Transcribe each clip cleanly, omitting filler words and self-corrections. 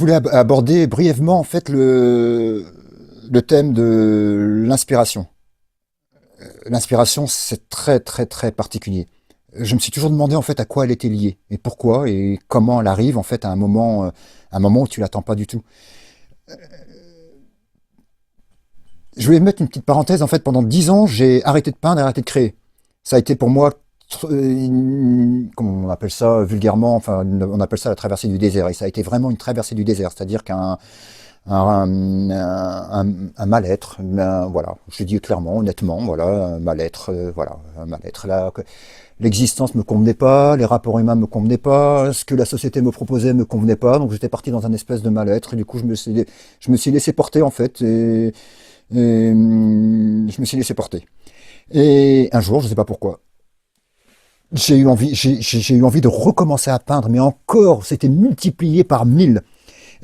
voulais aborder brièvement en fait le thème de l'inspiration. L'inspiration, c'est très très très particulier. Je me suis toujours demandé en fait à quoi elle était liée et pourquoi et comment elle arrive en fait à un moment où tu l'attends pas du tout. Je vais mettre une petite parenthèse en fait. Pendant 10 ans, j'ai arrêté de peindre et arrêté de créer. Ça a été pour moi, comment on appelle ça vulgairement, enfin on appelle ça la traversée du désert. Et ça a été vraiment une traversée du désert, c'est-à-dire un mal-être, voilà, je dis clairement, honnêtement, voilà, un mal-être, voilà, un mal-être. Là, l'existence me convenait pas, les rapports humains me convenaient pas, ce que la société me proposait me convenait pas, donc j'étais parti dans un espèce de mal-être, et du coup je me suis laissé porter en fait, je me suis laissé porter. Et un jour, je sais pas pourquoi, j'ai eu envie de recommencer à peindre, mais encore, c'était multiplié par 1000.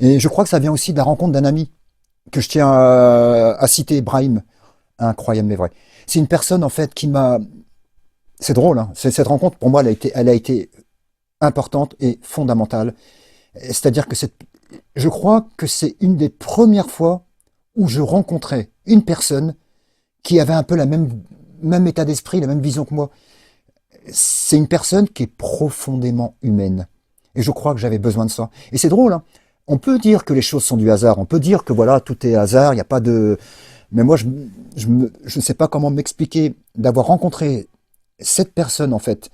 Et je crois que ça vient aussi de la rencontre d'un ami que je tiens à citer, Brahim. Incroyable mais vrai. C'est une personne en fait qui m'a... C'est drôle, hein. Cette rencontre pour moi elle a été importante et fondamentale. C'est-à-dire que je crois que c'est une des premières fois où je rencontrais une personne qui avait un peu même état d'esprit, la même vision que moi. C'est une personne qui est profondément humaine. Et je crois que j'avais besoin de ça. Et c'est drôle, hein. On peut dire que les choses sont du hasard, on peut dire que voilà, tout est hasard, il n'y a pas de... Mais moi, je ne sais pas comment m'expliquer d'avoir rencontré cette personne, en fait,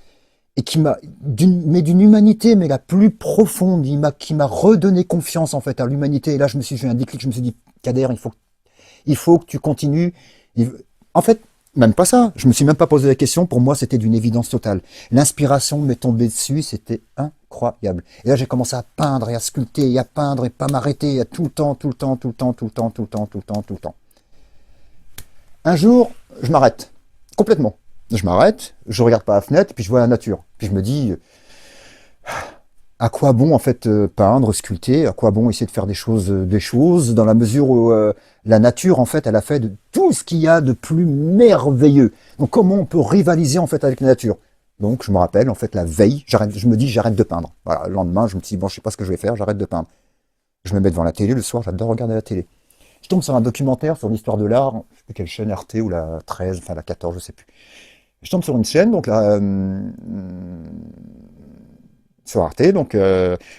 et qui m'a, d'une humanité, mais la plus profonde, qui m'a redonné confiance, en fait, à l'humanité. Et là, j'ai eu un déclic, je me suis dit, Kader, il faut que tu continues. En fait, même pas ça. Je me suis même pas posé la question. Pour moi, c'était d'une évidence totale. L'inspiration m'est tombée dessus. C'était incroyable. Et là, j'ai commencé à peindre et à sculpter et à peindre et pas m'arrêter. À tout le temps, tout le temps, tout le temps, tout le temps, tout le temps, tout le temps, tout le temps. Un jour, je m'arrête. Complètement. Je m'arrête, je regarde par la fenêtre, puis je vois la nature. Puis je me dis, à quoi bon en fait peindre, sculpter, à quoi bon essayer de faire des choses dans la mesure où la nature en fait elle a fait de tout ce qu'il y a de plus merveilleux. Donc comment on peut rivaliser en fait avec la nature? Donc je me rappelle en fait la veille, je me dis j'arrête de peindre. Voilà, le lendemain je me dis bon je sais pas ce que je vais faire, j'arrête de peindre. Je me mets devant la télé le soir, j'adore regarder la télé. Je tombe sur un documentaire sur l'histoire de l'art, je sais plus quelle chaîne, RT ou la 13, enfin la 14, je sais plus. Je tombe sur une chaîne, donc là, sur Arte, donc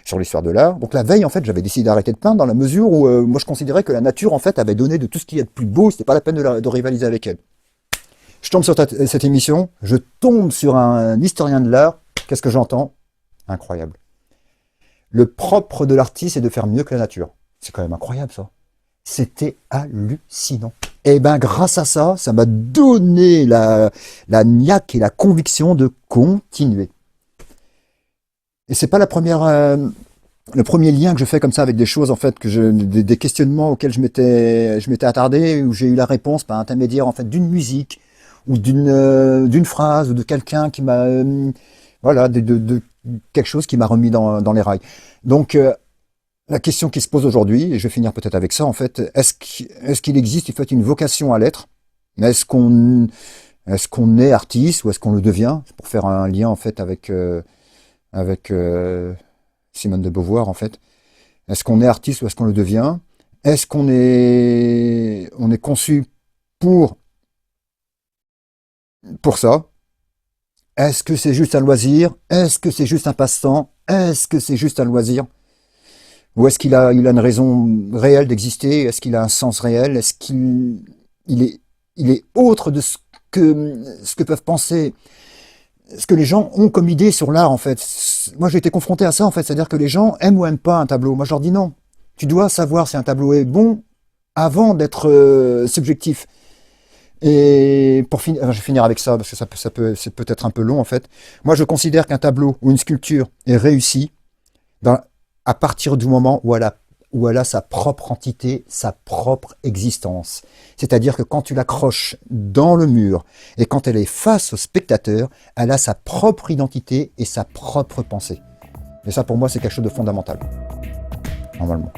sur l'histoire de l'art. Donc la veille, en fait, j'avais décidé d'arrêter de peindre dans la mesure où moi je considérais que la nature, en fait, avait donné de tout ce qu'il y a de plus beau, c'était pas la peine de rivaliser avec elle. Je tombe sur cette émission, je tombe sur un historien de l'art, qu'est-ce que j'entends? Incroyable. Le propre de l'artiste, c'est de faire mieux que la nature. C'est quand même incroyable, ça. C'était hallucinant. Et ben grâce à ça, ça m'a donné la niaque et la conviction de continuer. Et c'est pas le premier lien que je fais comme ça avec des choses en fait des questionnements auxquels je m'étais attardé, où j'ai eu la réponse par intermédiaire en fait d'une musique ou d'une phrase ou de quelqu'un qui m'a voilà de quelque chose qui m'a remis dans les rails. Donc la question qui se pose aujourd'hui, et je vais finir peut-être avec ça en fait, est-ce qu'il existe en fait une vocation à l'être? Est-ce qu'on est artiste ou est-ce qu'on le devient? C'est pour faire un lien en fait avec Simone de Beauvoir en fait. Est-ce qu'on est artiste ou est-ce qu'on le devient? Est-ce qu'on est conçu pour ça? Est-ce que c'est juste un loisir? Est-ce que c'est juste un passe-temps? Est-ce que c'est juste un loisir? Ou est-ce il a une raison réelle d'exister? Est-ce qu'il a un sens réel? Est-ce il est autre de ce que peuvent penser, ce que les gens ont comme idée sur l'art en fait? Moi j'ai été confronté à ça en fait, c'est-à-dire que les gens aiment ou aiment pas un tableau. Moi je leur dis non. Tu dois savoir si un tableau est bon avant d'être subjectif. Et pour finir, je vais finir avec ça parce que c'est peut-être un peu long en fait. Moi je considère qu'un tableau ou une sculpture est réussi à partir du moment où elle a sa propre entité, sa propre existence. C'est-à-dire que quand tu l'accroches dans le mur et quand elle est face au spectateur, elle a sa propre identité et sa propre pensée. Et ça, pour moi, c'est quelque chose de fondamental, normalement.